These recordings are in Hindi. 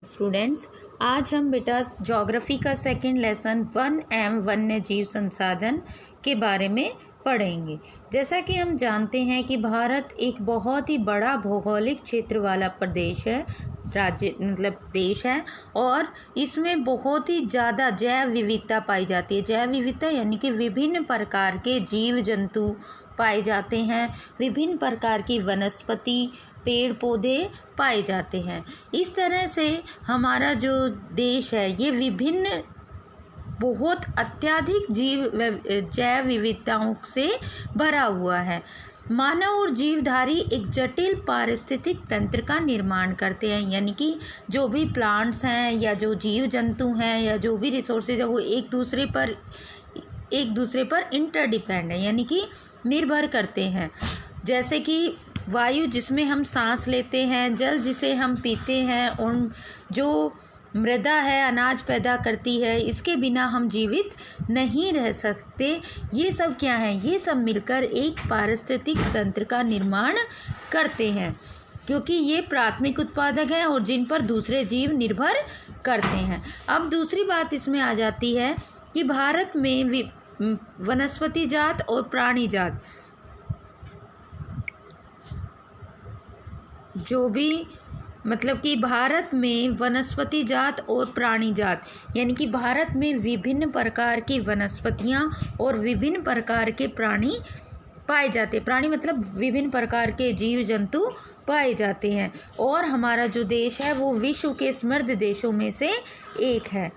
स्टूडेंट्स, आज हम बेटा ज्योग्राफी का सेकंड लेसन 1M वन्य जीव संसाधन के बारे में पढ़ेंगे। जैसा कि हम जानते हैं कि भारत एक बहुत ही बड़ा भौगोलिक क्षेत्र वाला प्रदेश है, राज्य मतलब देश है, और इसमें बहुत ही ज़्यादा जैव विविधता पाई जाती है। जैव विविधता यानी कि विभिन्न प्रकार के जीव जंतु पाए जाते हैं, विभिन्न प्रकार की वनस्पति पेड़ पौधे पाए जाते हैं। इस तरह से हमारा जो देश है ये विभिन्न बहुत अत्यधिक जैव विविधताओं से भरा हुआ है। मानव और जीवधारी एक जटिल पारिस्थितिक तंत्र का निर्माण करते हैं, यानी कि जो भी प्लांट्स हैं या जो जीव जंतु हैं या जो भी रिसोर्सेज है वो एक दूसरे पर इंटरडिपेंड है, यानी कि निर्भर करते हैं। जैसे कि वायु जिसमें हम सांस लेते हैं, जल जिसे हम पीते हैं, और जो मृदा है अनाज पैदा करती है, इसके बिना हम जीवित नहीं रह सकते। ये सब क्या है? ये सब मिलकर एक पारिस्थितिक तंत्र का निर्माण करते हैं, क्योंकि ये प्राथमिक उत्पादक हैं और जिन पर दूसरे जीव निर्भर करते हैं। अब दूसरी बात इसमें आ जाती है कि भारत में वनस्पति जात और प्राणी जात जो भी मतलब कि भारत में वनस्पति जात और प्राणी जात यानी कि भारत में विभिन्न प्रकार की वनस्पतियां और विभिन्न प्रकार के प्राणी पाए जाते हैं। प्राणी मतलब विभिन्न प्रकार के जीव जंतु पाए जाते हैं, और हमारा जो देश है वो विश्व के समृद्ध देशों में से एक है।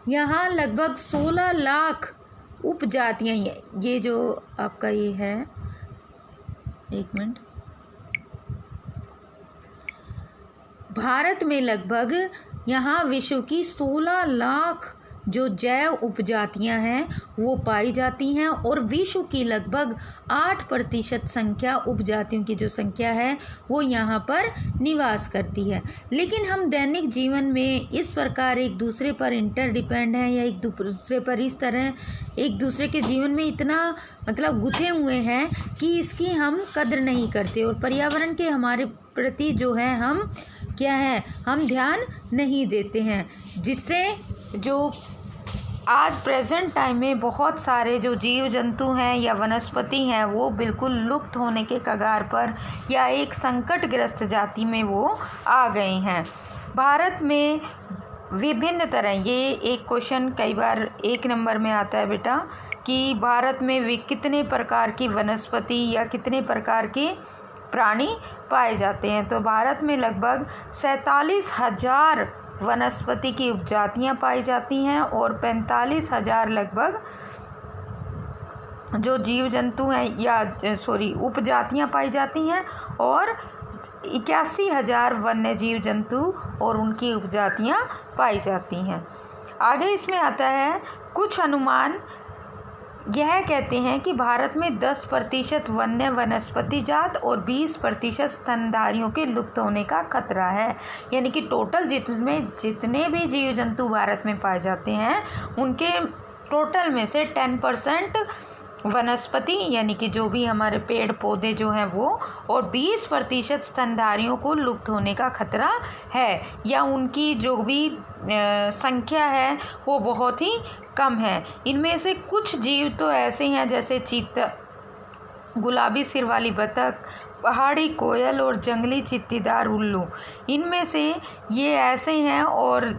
यहाँ लगभग 16 लाख उपजातियाँ, ये जो आपका ये है, एक मिनट, भारत में लगभग यहाँ विश्व की 16 लाख जो जैव उपजातियां हैं वो पाई जाती हैं, और विश्व की लगभग 8% संख्या उपजातियों की जो संख्या है वो यहाँ पर निवास करती है। लेकिन हम दैनिक जीवन में इस प्रकार एक दूसरे पर इंटरडिपेंड हैं, या एक दूसरे पर इस तरह एक दूसरे के जीवन में इतना मतलब गुथे हुए हैं कि इसकी हम कद्र नहीं करते, और पर्यावरण के हमारे प्रति जो है हम क्या है, हम ध्यान नहीं देते हैं, जिससे जो आज प्रेजेंट टाइम में बहुत सारे जो जीव जंतु हैं या वनस्पति हैं वो बिल्कुल लुप्त होने के कगार पर या एक संकटग्रस्त जाति में वो आ गए हैं। भारत में विभिन्न तरह, ये एक क्वेश्चन कई बार 1 नंबर में आता है बेटा, कि भारत में कितने प्रकार की वनस्पति या कितने प्रकार के प्राणी पाए जाते हैं। तो भारत में लगभग 47,000 वनस्पति की उपजातियां पाई जाती हैं, और 45,000 लगभग जो जीव जंतु हैं या उपजातियां पाई जाती हैं, और 81,000 वन्य जीव जंतु और उनकी उपजातियां पाई जाती हैं। आगे इसमें आता है कुछ अनुमान यह कहते हैं कि भारत में 10% वन्य वनस्पति जात और 20% स्तनधारियों के लुप्त होने का खतरा है। यानी कि टोटल जितने भी जीव जंतु भारत में पाए जाते हैं उनके टोटल में से 10% वनस्पति यानी कि जो भी हमारे पेड़ पौधे जो हैं वो, और 20% स्तनधारियों को लुप्त होने का खतरा है, या उनकी जो भी संख्या है वो बहुत ही कम है। इनमें से कुछ जीव तो ऐसे हैं जैसे चीता, गुलाबी सिर वाली बतख, पहाड़ी कोयल और जंगली चित्तीदार उल्लू, इनमें से ये ऐसे हैं। और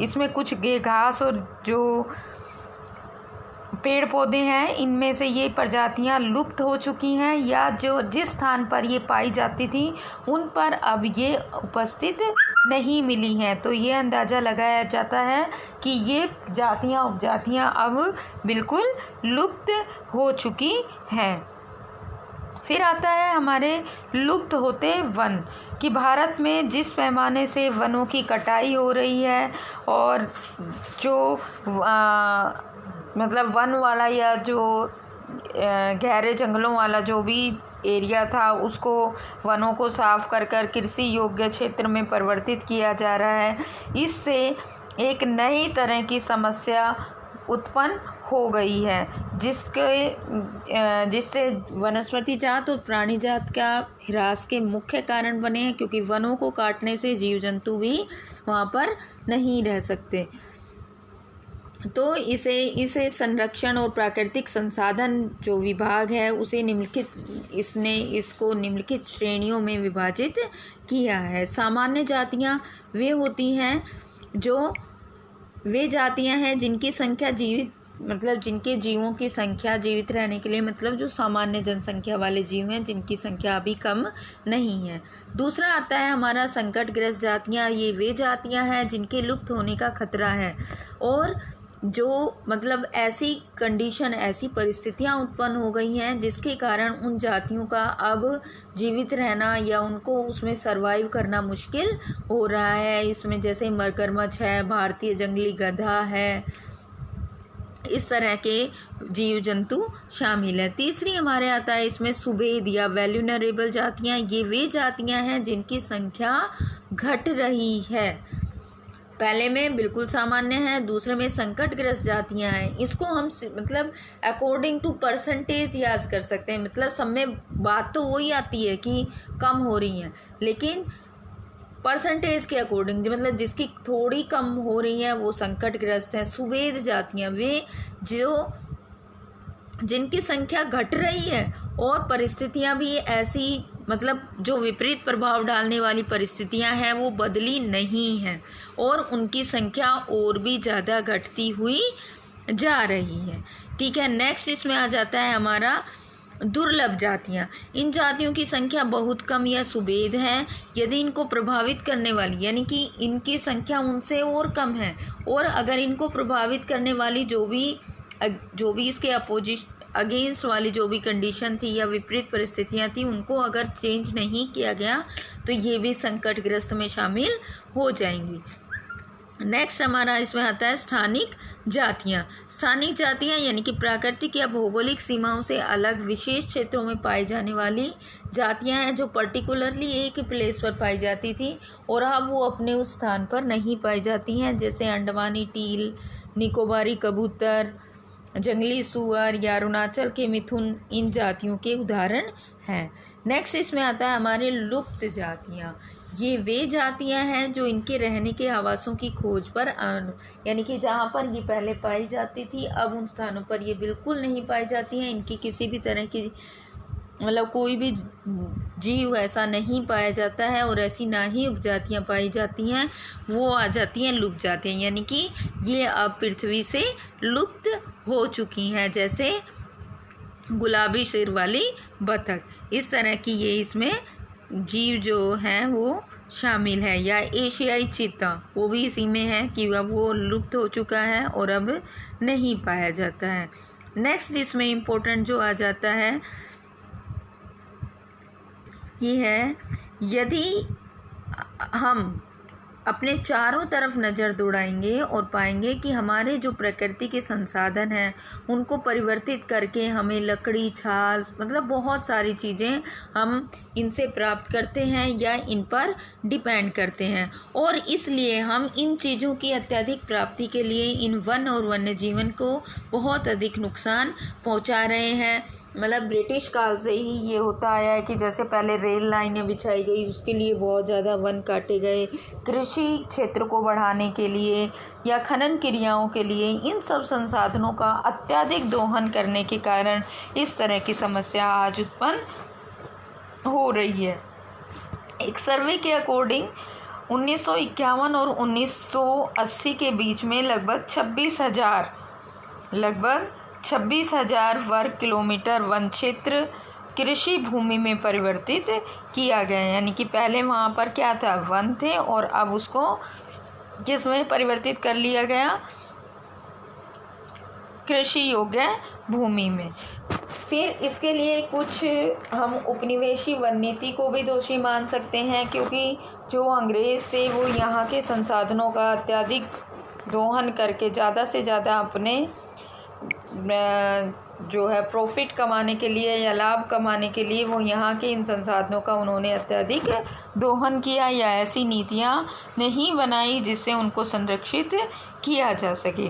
इसमें कुछ घास और जो पेड़ पौधे हैं इनमें से ये प्रजातियां लुप्त हो चुकी हैं, या जो जिस स्थान पर ये पाई जाती थी उन पर अब ये उपस्थित नहीं मिली हैं। तो ये अंदाज़ा लगाया जाता है कि ये उपजातियां अब बिल्कुल लुप्त हो चुकी हैं। फिर आता है हमारे लुप्त होते वन, कि भारत में जिस पैमाने से वनों की कटाई हो रही है, और जो मतलब वन वाला या जो गहरे जंगलों वाला जो भी एरिया था उसको वनों को साफ कर कृषि योग्य क्षेत्र में परिवर्तित किया जा रहा है। इससे एक नई तरह की समस्या उत्पन्न हो गई है, जिससे वनस्पति जात और प्राणी जात का ह्रास के मुख्य कारण बने हैं, क्योंकि वनों को काटने से जीव जंतु भी वहाँ पर नहीं रह सकते। तो इसे संरक्षण और प्राकृतिक संसाधन जो विभाग है इसने इसको निम्नलिखित श्रेणियों में विभाजित किया है। सामान्य जातियाँ वे जातियाँ हैं जिनकी संख्या जिनके जीवों की संख्या जीवित रहने के लिए जो सामान्य जनसंख्या वाले जीव हैं, जिनकी संख्या अभी कम नहीं है। दूसरा आता है हमारा संकटग्रस्त जातियाँ। ये वे जातियाँ हैं जिनके लुप्त होने का खतरा है और जो ऐसी परिस्थितियाँ उत्पन्न हो गई हैं जिसके कारण उन जातियों का अब जीवित रहना या उनको उसमें सरवाइव करना मुश्किल हो रहा है। इसमें जैसे मगरमच्छ है, भारतीय जंगली गधा है, इस तरह के जीव जंतु शामिल है। तीसरी हमारे आता है इसमें सुबेद या वैल्यूनरेबल जातियाँ। ये वे जातियाँ हैं जिनकी संख्या घट रही है। पहले में बिल्कुल सामान्य है, दूसरे में संकटग्रस्त जातियां हैं। इसको हम अकॉर्डिंग टू परसेंटेज याद कर सकते हैं। सब में बात तो वही आती है कि कम हो रही हैं, लेकिन परसेंटेज के अकॉर्डिंग जिसकी थोड़ी कम हो रही है वो संकटग्रस्त हैं। सुबेद जातियां वे जिनकी संख्या घट रही है और परिस्थितियां भी ऐसी जो विपरीत प्रभाव डालने वाली परिस्थितियां हैं वो बदली नहीं हैं और उनकी संख्या और भी ज़्यादा घटती हुई जा रही है। ठीक है, नेक्स्ट इसमें आ जाता है हमारा दुर्लभ जातियां। इन जातियों की संख्या बहुत कम या सुबेद है। यदि इनको प्रभावित करने वाली यानी कि इनकी संख्या उनसे और कम है, और अगर इनको प्रभावित करने वाली जो भी इसके अगेंस्ट वाली जो भी कंडीशन थी या विपरीत परिस्थितियां थी, उनको अगर चेंज नहीं किया गया तो ये भी संकटग्रस्त में शामिल हो जाएंगी। नेक्स्ट हमारा इसमें आता है स्थानिक जातियाँ। स्थानिक जातियाँ यानी कि प्राकृतिक या भौगोलिक सीमाओं से अलग विशेष क्षेत्रों में पाई जाने वाली जातियाँ हैं, जो पर्टिकुलरली एक ही प्लेस पर पाई जाती थी और अब वो अपने उस स्थान पर नहीं पाई जाती हैं। जैसे अंडमानी टील, निकोबारी कबूतर, जंगली सुअर या अरुणाचल के मिथुन इन जातियों के उदाहरण हैं। नेक्स्ट इसमें आता है हमारे लुप्त जातियाँ। ये वे जातियाँ हैं जो इनके रहने के आवासों की खोज पर यानी कि जहाँ पर ये पहले पाई जाती थी अब उन स्थानों पर ये बिल्कुल नहीं पाई जाती हैं। इनकी किसी भी तरह की कोई भी जीव ऐसा नहीं पाया जाता है और ऐसी ना ही उपजातियाँ पाई जाती हैं, वो आ जाती हैं लुप्त जातियाँ, यानी कि ये अब पृथ्वी से लुप्त हो चुकी हैं। जैसे गुलाबी सिर वाली बतख, इस तरह की ये इसमें जीव जो हैं वो शामिल है। या एशियाई चीता, वो भी इसी में है कि अब वो लुप्त हो चुका है और अब नहीं पाया जाता है। नेक्स्ट इसमें इम्पोर्टेंट जो आ जाता है ये है, यदि हम अपने चारों तरफ नज़र दौड़ाएंगे और पाएंगे कि हमारे जो प्रकृति के संसाधन हैं उनको परिवर्तित करके हमें लकड़ी, छाल बहुत सारी चीज़ें हम इनसे प्राप्त करते हैं या इन पर डिपेंड करते हैं, और इसलिए हम इन चीज़ों की अत्यधिक प्राप्ति के लिए इन वन और वन्य जीवन को बहुत अधिक नुकसान पहुंचा रहे हैं। ब्रिटिश काल से ही ये होता आया है कि जैसे पहले रेल लाइनें बिछाई गई, उसके लिए बहुत ज़्यादा वन काटे गए, कृषि क्षेत्र को बढ़ाने के लिए या खनन क्रियाओं के लिए इन सब संसाधनों का अत्यधिक दोहन करने के कारण इस तरह की समस्या आज उत्पन्न हो रही है। एक सर्वे के अकॉर्डिंग 1951 और 1980 के बीच में लगभग 26,000 वर्ग किलोमीटर वन क्षेत्र कृषि भूमि में परिवर्तित किया गया। यानी कि पहले वहाँ पर क्या था, वन थे, और अब उसको किस में परिवर्तित कर लिया गया, कृषि योग्य भूमि में। फिर इसके लिए कुछ हम उपनिवेशी वन नीति को भी दोषी मान सकते हैं, क्योंकि जो अंग्रेज़ थे वो यहाँ के संसाधनों का अत्यधिक दोहन करके ज़्यादा से ज़्यादा अपने जो है प्रॉफिट कमाने के लिए या लाभ कमाने के लिए वो यहाँ के इन संसाधनों का उन्होंने अत्यधिक दोहन किया या ऐसी नीतियाँ नहीं बनाई जिससे उनको संरक्षित किया जा सके।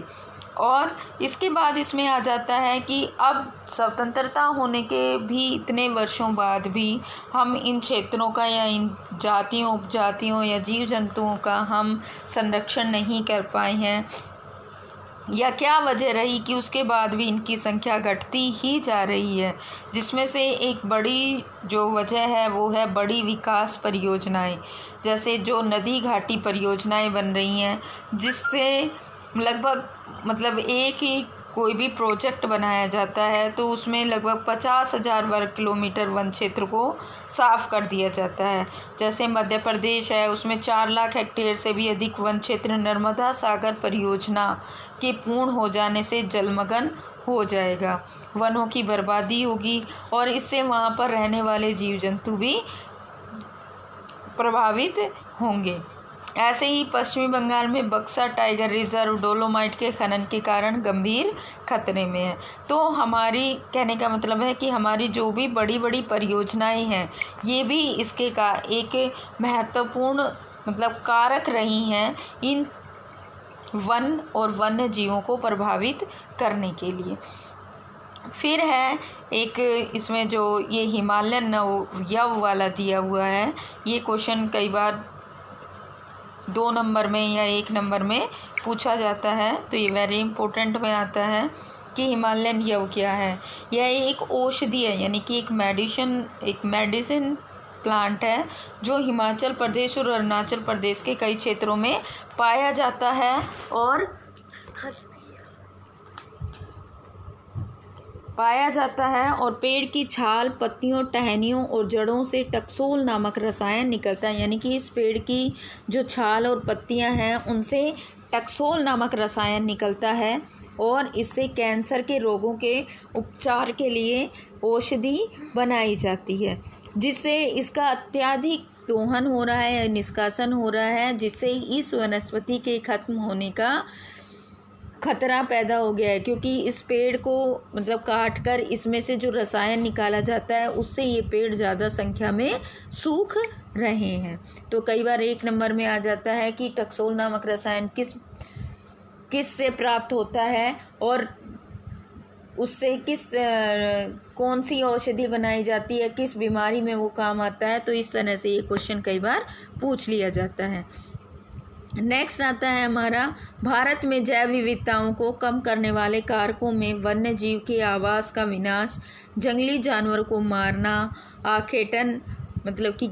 और इसके बाद इसमें आ जाता है कि अब स्वतंत्रता होने के भी इतने वर्षों बाद भी हम इन क्षेत्रों का या इन जातियों उपजातियों या जीव जंतुओं का हम संरक्षण नहीं कर पाए हैं, या क्या वजह रही कि उसके बाद भी इनकी संख्या घटती ही जा रही है। जिसमें से एक बड़ी जो वजह है वो है बड़ी विकास परियोजनाएं, जैसे जो नदी घाटी परियोजनाएं बन रही हैं, जिससे लगभग एक ही कोई भी प्रोजेक्ट बनाया जाता है तो उसमें लगभग 50,000 वर्ग किलोमीटर वन क्षेत्र को साफ़ कर दिया जाता है। जैसे मध्य प्रदेश है, उसमें 4 लाख हेक्टेयर से भी अधिक वन क्षेत्र नर्मदा सागर परियोजना के पूर्ण हो जाने से जलमग्न हो जाएगा। वनों की बर्बादी होगी और इससे वहाँ पर रहने वाले जीव जंतु भी प्रभावित होंगे। ऐसे ही पश्चिमी बंगाल में बक्सा टाइगर रिजर्व डोलोमाइट के खनन के कारण गंभीर खतरे में है। तो हमारी कहने का मतलब है कि हमारी जो भी बड़ी बड़ी परियोजनाएं हैं ये भी इसके का एक महत्वपूर्ण कारक रही हैं इन वन और वन्य जीवों को प्रभावित करने के लिए। फिर है एक इसमें जो ये हिमालयन नवयव वाला दिया हुआ है, ये क्वेश्चन कई बार 2 नंबर में या 1 नंबर में पूछा जाता है, तो ये वेरी इंपॉर्टेंट में आता है कि हिमालयन यव क्या है। यह एक औषधि है, यानी कि एक मेडिसिन प्लांट है जो हिमाचल प्रदेश और अरुणाचल प्रदेश के कई क्षेत्रों में पाया जाता है और पेड़ की छाल, पत्तियों, टहनियों और जड़ों से टक्सोल नामक रसायन निकलता है। यानी कि इस पेड़ की जो छाल और पत्तियां हैं उनसे टक्सोल नामक रसायन निकलता है और इससे कैंसर के रोगों के उपचार के लिए औषधि बनाई जाती है, जिससे इसका अत्यधिक दोहन हो रहा है, निष्कासन हो रहा है, जिससे इस वनस्पति के खत्म होने का खतरा पैदा हो गया है। क्योंकि इस पेड़ को काट कर इसमें से जो रसायन निकाला जाता है उससे ये पेड़ ज़्यादा संख्या में सूख रहे हैं। तो कई बार 1 नंबर में आ जाता है कि टक्सोल नामक रसायन किस से प्राप्त होता है और उससे कौन सी औषधि बनाई जाती है, किस बीमारी में वो काम आता है। तो इस तरह से ये क्वेश्चन कई बार पूछ लिया जाता है। नेक्स्ट आता है हमारा, भारत में जैव विविधताओं को कम करने वाले कारकों में वन्य जीव के आवास का विनाश, जंगली जानवरों को मारना, आखेटन कि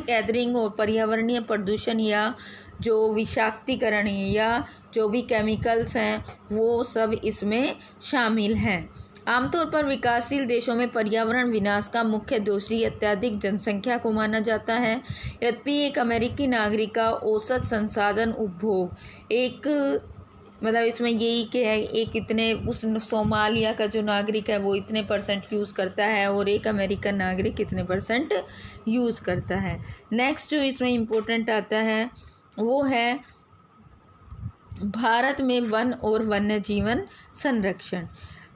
गैदरिंग और पर्यावरणीय प्रदूषण या जो विषाक्तीकरण या जो भी केमिकल्स हैं वो सब इसमें शामिल हैं। आमतौर पर विकासशील देशों में पर्यावरण विनाश का मुख्य दोषी अत्यधिक जनसंख्या को माना जाता है। यद्यपि एक अमेरिकी नागरिक का औसत संसाधन उपभोग इसमें यही कि है एक इतने उस सोमालिया का जो नागरिक है वो इतने % यूज़ करता है और एक अमेरिकन नागरिक इतने % यूज़ करता है। नेक्स्ट जो इसमें इम्पोर्टेंट आता है वो है भारत में वन और वन्य जीवन संरक्षण।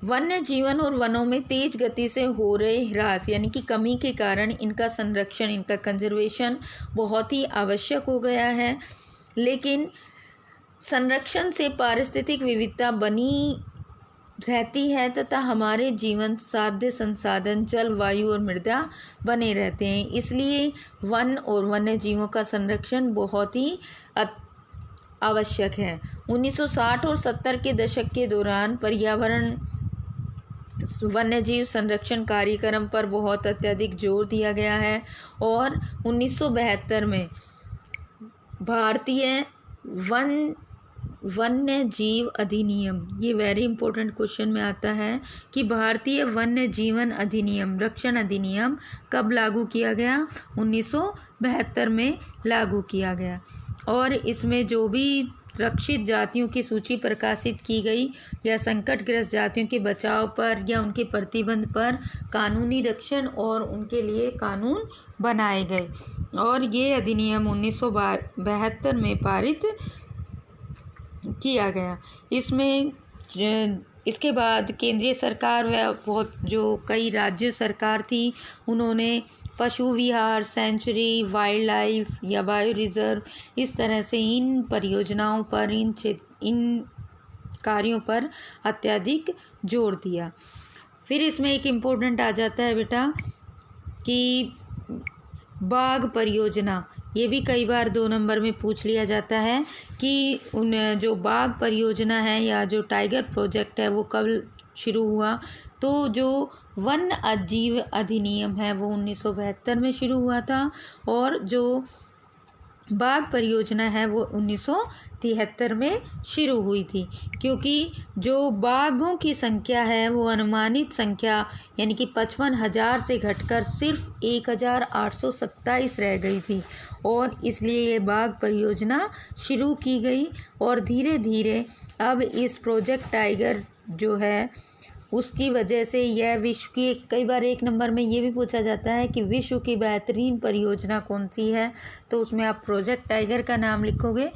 वन्य जीवन और वनों में तेज गति से हो रहे ह्रास यानी कि कमी के कारण इनका संरक्षण, इनका कंजर्वेशन बहुत ही आवश्यक हो गया है। लेकिन संरक्षण से पारिस्थितिक विविधता बनी रहती है तथा हमारे जीवन साध्य संसाधन जल, वायु और मृदा बने रहते हैं। इसलिए वन और वन्य जीवों का संरक्षण बहुत ही आवश्यक है। 1960 और 70 के दशक के दौरान पर्यावरण वन्यजीव संरक्षण कार्यक्रम पर बहुत अत्यधिक जोर दिया गया है और 1972 में भारतीय वन्य जीव अधिनियम, ये वेरी इंपॉर्टेंट क्वेश्चन में आता है कि भारतीय वन्य जीवन अधिनियम रक्षण अधिनियम कब लागू किया गया? 1972 में लागू किया गया और इसमें जो भी रक्षित जातियों की सूची प्रकाशित की गई या संकटग्रस्त जातियों के बचाव पर या उनके प्रतिबंध पर कानूनी रक्षण और उनके लिए कानून बनाए गए और ये अधिनियम 1972 में पारित किया गया। इसमें इसके बाद केंद्रीय सरकार व बहुत जो कई राज्य सरकार थी उन्होंने पशु विहार, सेंचुरी, वाइल्ड लाइफ या बायो रिजर्व इस तरह से इन परियोजनाओं पर इन कार्यों पर अत्यधिक जोर दिया। फिर इसमें एक इम्पोर्टेंट आ जाता है बेटा कि बाघ परियोजना, ये भी कई बार 2 नंबर में पूछ लिया जाता है कि उन जो बाघ परियोजना है या जो टाइगर प्रोजेक्ट है वो कब शुरू हुआ। तो जो वन जीव अधिनियम है वो 1972 में शुरू हुआ था और जो बाघ परियोजना है वो 1973 में शुरू हुई थी, क्योंकि जो बाघों की संख्या है वो अनुमानित संख्या यानी कि 55,000 से घटकर सिर्फ 1,827 रह गई थी और इसलिए ये बाघ परियोजना शुरू की गई। और धीरे धीरे अब इस प्रोजेक्ट टाइगर जो है उसकी वजह से यह विश्व की, कई बार 1 नंबर में ये भी पूछा जाता है कि विश्व की बेहतरीन परियोजना कौन सी है, तो उसमें आप प्रोजेक्ट टाइगर का नाम लिखोगे।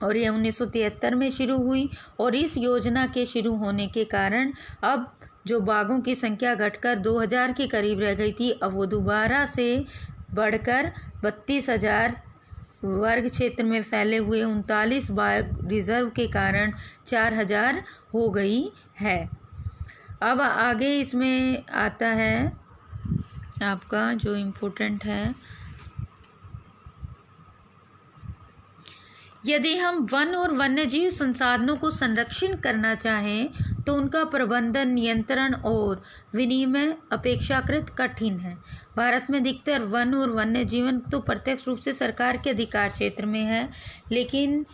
और ये 1973 में शुरू हुई और इस योजना के शुरू होने के कारण अब जो बाघों की संख्या घटकर 2000 के करीब रह गई थी, अब वो दोबारा से बढ़कर 32,000 वर्ग क्षेत्र में फैले हुए 39 बाघ रिजर्व के कारण 4,000 हो गई है। अब आगे इसमें आता है आपका जो इम्पोर्टेंट है, यदि हम वन और वन्यजीव संसाधनों को संरक्षण करना चाहें तो उनका प्रबंधन, नियंत्रण और विनियमन अपेक्षाकृत कठिन है। भारत में अधिकतर वन और वन्य जीवन तो प्रत्यक्ष रूप से सरकार के अधिकार क्षेत्र में है, लेकिन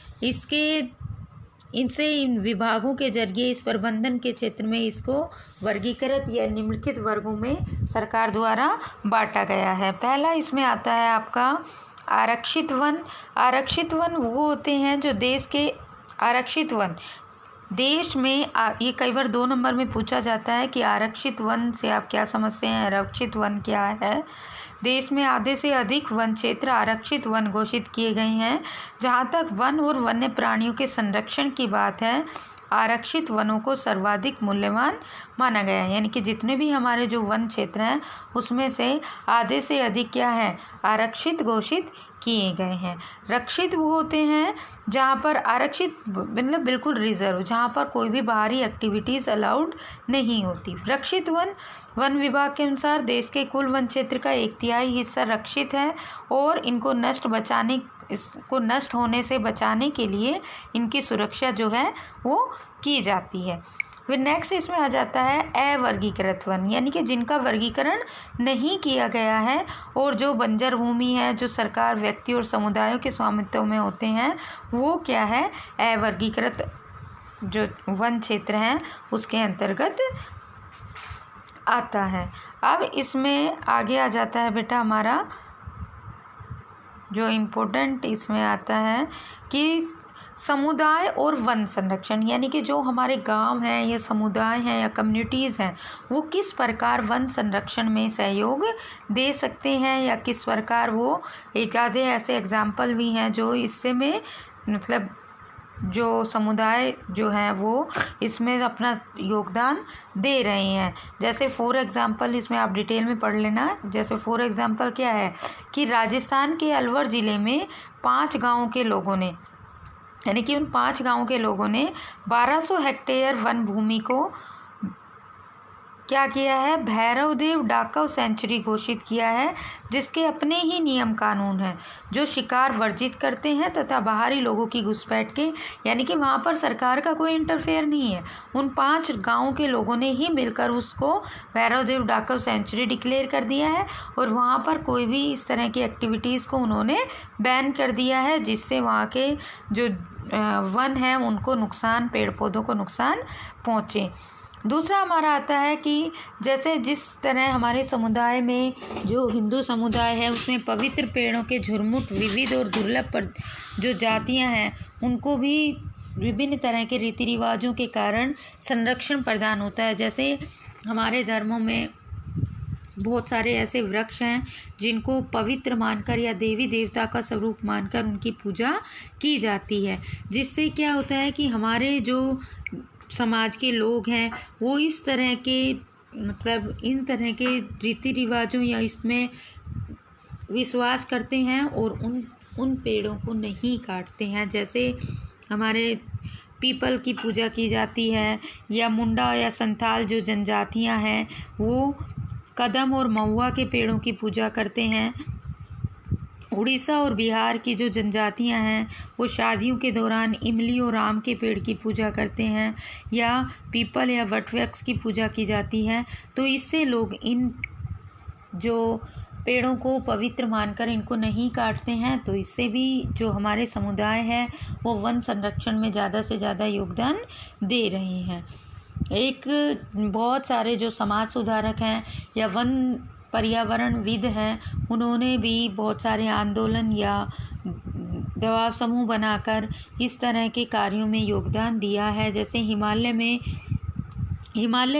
इनसे इन विभागों के जरिए इस प्रबंधन के क्षेत्र में इसको वर्गीकृत या निम्नलिखित वर्गों में सरकार द्वारा बांटा गया है। पहला इसमें आता है आपका आरक्षित वन। आरक्षित वन वो होते हैं जो देश के आरक्षित वन, देश में ये कई बार 2 नंबर में पूछा जाता है कि आरक्षित वन से आप क्या समझते हैं, आरक्षित वन क्या है। देश में आधे से अधिक वन क्षेत्र आरक्षित वन घोषित किए गए हैं। जहाँ तक वन और वन्य प्राणियों के संरक्षण की बात है, आरक्षित वनों को सर्वाधिक मूल्यवान माना गया है, यानी कि जितने भी हमारे जो वन क्षेत्र हैं उसमें से आधे से अधिक क्या है, आरक्षित घोषित किए गए हैं। रक्षित वो होते हैं जहाँ पर आरक्षित मतलब बिल्कुल रिजर्व, जहाँ पर कोई भी बाहरी एक्टिविटीज़ अलाउड नहीं होती। रक्षित वन, वन विभाग के अनुसार देश के कुल वन क्षेत्र का 1/3 हिस्सा रक्षित है और इसको नष्ट होने से बचाने के लिए इनकी सुरक्षा जो है वो की जाती है। फिर नेक्स्ट इसमें आ जाता है अवर्गीकृत वन, यानी कि जिनका वर्गीकरण नहीं किया गया है और जो बंजर भूमि है, जो सरकार, व्यक्ति और समुदायों के स्वामित्व में होते हैं, वो क्या है, अवर्गीकृत जो वन क्षेत्र हैं उसके अंतर्गत आता है। अब इसमें आगे आ जाता है बेटा हमारा जो इम्पोर्टेंट इसमें आता है कि समुदाय और वन संरक्षण, यानी कि जो हमारे गांव हैं या समुदाय हैं या कम्युनिटीज़ हैं वो किस प्रकार वन संरक्षण में सहयोग दे सकते हैं या किस प्रकार वो, एक आधे ऐसे एग्जाम्पल भी हैं जो इससे में मतलब जो समुदाय जो हैं वो इसमें अपना योगदान दे रहे हैं। जैसे फॉर एग्ज़ाम्पल इसमें आप डिटेल में पढ़ लेना। जैसे फॉर एग्ज़ाम्पल क्या है कि राजस्थान के अलवर ज़िले में 5 गाँव के लोगों ने, यानी कि उन 5 गाँव के लोगों ने 1200 हेक्टेयर वन भूमि को क्या किया है, भैरवदेव डाकव सेंचुरी घोषित किया है, जिसके अपने ही नियम कानून हैं जो शिकार वर्जित करते हैं तथा बाहरी लोगों की घुसपैठ के, यानी कि वहाँ पर सरकार का कोई इंटरफेयर नहीं है। उन 5 गाँव के लोगों ने ही मिलकर उसको भैरवदेव डाकव सेंचुरी डिक्लेयर कर दिया है और वहाँ पर कोई भी इस तरह की एक्टिविटीज़ को उन्होंने बैन कर दिया है, जिससे वहाँ के जो वन हैं उनको नुकसान, पेड़ पौधों को नुकसान पहुँचे। दूसरा हमारा आता है कि जैसे जिस तरह हमारे समुदाय में जो हिंदू समुदाय है उसमें पवित्र पेड़ों के झुरमुट, विविध और दुर्लभ जो जातियां हैं उनको भी विभिन्न तरह के रीति रिवाजों के कारण संरक्षण प्रदान होता है। जैसे हमारे धर्मों में बहुत सारे ऐसे वृक्ष हैं जिनको पवित्र मानकर या देवी देवता का स्वरूप मानकर उनकी पूजा की जाती है, जिससे क्या होता है कि हमारे जो समाज के लोग हैं वो इस तरह के मतलब इन तरह के रीति रिवाजों या इसमें विश्वास करते हैं और उन पेड़ों को नहीं काटते हैं। जैसे हमारे पीपल की पूजा की जाती है, या मुंडा या संथाल जो जनजातियां हैं वो कदम और महुआ के पेड़ों की पूजा करते हैं। उड़ीसा और बिहार की जो जनजातियां हैं वो शादियों के दौरान इमली और आम के पेड़ की पूजा करते हैं, या पीपल या वटवृक्ष की पूजा की जाती है। तो इससे लोग इन जो पेड़ों को पवित्र मानकर इनको नहीं काटते हैं, तो इससे भी जो हमारे समुदाय है वो वन संरक्षण में ज़्यादा से ज़्यादा योगदान दे रहे हैं। एक बहुत सारे जो समाज सुधारक हैं या वन पर्यावरणविद हैं, उन्होंने भी बहुत सारे आंदोलन या दबाव समूह बनाकर इस तरह के कार्यों में योगदान दिया है। जैसे हिमालय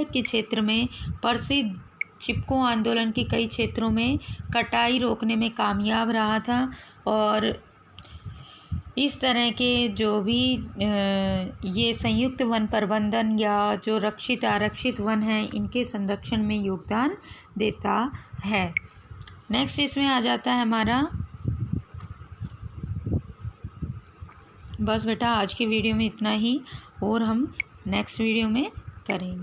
के क्षेत्र में प्रसिद्ध चिपको आंदोलन के कई क्षेत्रों में कटाई रोकने में कामयाब रहा था, और इस तरह के जो भी ये संयुक्त वन प्रबंधन या जो रक्षित आरक्षित वन हैं इनके संरक्षण में योगदान देता है। नेक्स्ट इसमें आ जाता है हमारा, बस बेटा आज के वीडियो में इतना ही, और हम नेक्स्ट वीडियो में करेंगे।